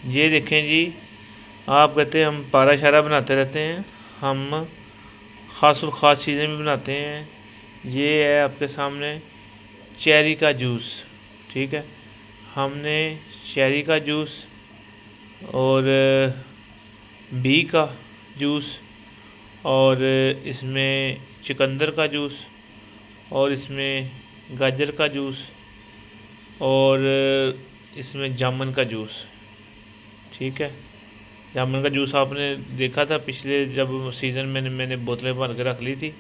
ये देखें जी, आप कहते हैं हम पारा शारा बनाते रहते हैं, हम ख़ास और ख़ास चीज़ें भी बनाते हैं। ये है आपके सामने चेरी का जूस, ठीक है। हमने चेरी का जूस और बी का जूस और इसमें चुकंदर का जूस और इसमें गाजर का जूस और इसमें जामुन का जूस, ठीक है। जामुन का जूस आपने देखा था पिछले जब सीज़न में मैंने बोतलें भर के रख ली थी,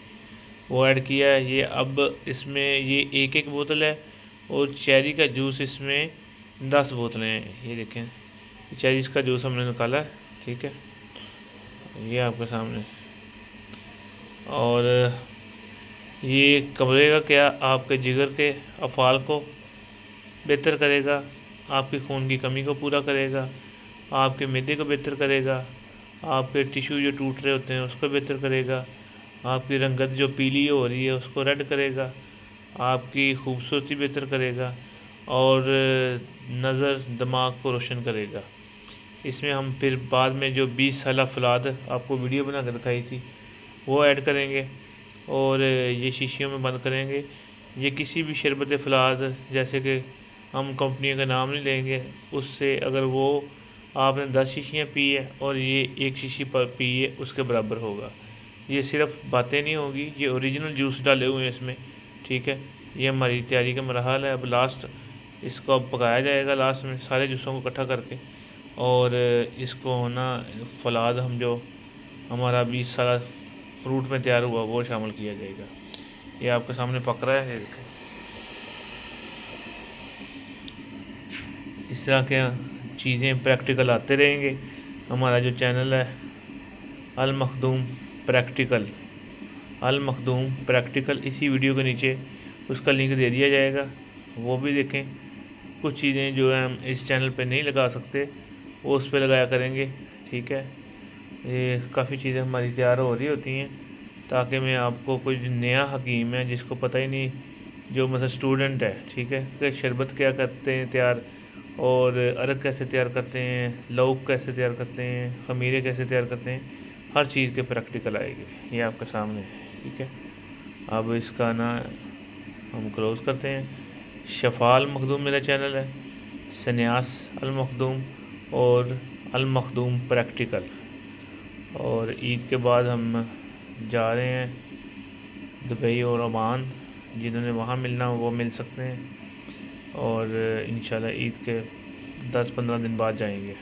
वो ऐड किया है। ये अब इसमें ये एक एक बोतल है और चेरी का जूस इसमें 10 बोतलें हैं। ये देखें, चेरी का जूस हमने निकाला है, ठीक है, ये आपके सामने। और ये करेगा क्या, आपके जिगर के अफ़ाल को बेहतर करेगा, आपके खून की कमी को पूरा करेगा, आपके मैदे को बेहतर करेगा, आपके टिश्यू जो टूट रहे होते हैं उसको बेहतर करेगा, आपकी रंगत जो पीली हो रही है उसको रेड करेगा, आपकी खूबसूरती बेहतर करेगा और नज़र दिमाग को रोशन करेगा। इसमें हम फिर बाद में जो 20 साला फलाद आपको वीडियो बना कर दिखाई थी वो ऐड करेंगे और ये शीशियों में बंद करेंगे। ये किसी भी शरबत फलाद, जैसे कि हम कंपनी का नाम नहीं लेंगे, उससे अगर वो आपने 10 शीशियाँ पी है और ये एक शीशी पर पी है उसके बराबर होगा। ये सिर्फ बातें नहीं होगी, ये ओरिजिनल जूस डाले हुए हैं इसमें, ठीक है। ये हमारी तैयारी का मरहल है। अब लास्ट इसको अब पकाया जाएगा, लास्ट में सारे जूसों को इकट्ठा करके, और इसको ना फलाद हम जो हमारा 20 साल फ्रूट में तैयार हुआ वो शामिल किया जाएगा। ये आपके सामने पक रहा है। इस तरह के चीज़ें प्रैक्टिकल आते रहेंगे। हमारा जो चैनल है अल मखदूम प्रैक्टिकल, अल मखदूम प्रैक्टिकल, इसी वीडियो के नीचे उसका लिंक दे दिया जाएगा, वो भी देखें। कुछ चीज़ें जो है हम इस चैनल पे नहीं लगा सकते वो उस पर लगाया करेंगे, ठीक है। ये काफ़ी चीज़ें हमारी तैयार हो रही होती हैं ताकि मैं आपको कोई नया हकीम है जिसको पता ही नहीं, जो मतलब स्टूडेंट है, ठीक है, कि शरबत क्या करते हैं तैयार और अरग कैसे तैयार करते हैं, लौक कैसे तैयार करते हैं, खमीरे कैसे तैयार करते हैं, हर चीज़ के प्रैक्टिकल आएगी। ये आपके सामने है, ठीक है। अब इसका ना हम क्लोज़ करते हैं। शफ़ा अल मखदूम मेरा चैनल है, सन्यास अल मखदूम और अल मखदूम प्रैक्टिकल। और ईद के बाद हम जा रहे हैं दुबई और ओमान, जिन्होंने वहाँ मिलना हो वो मिल सकते हैं, और इंशाल्लाह ईद के 10-15 दिन बाद जाएंगे।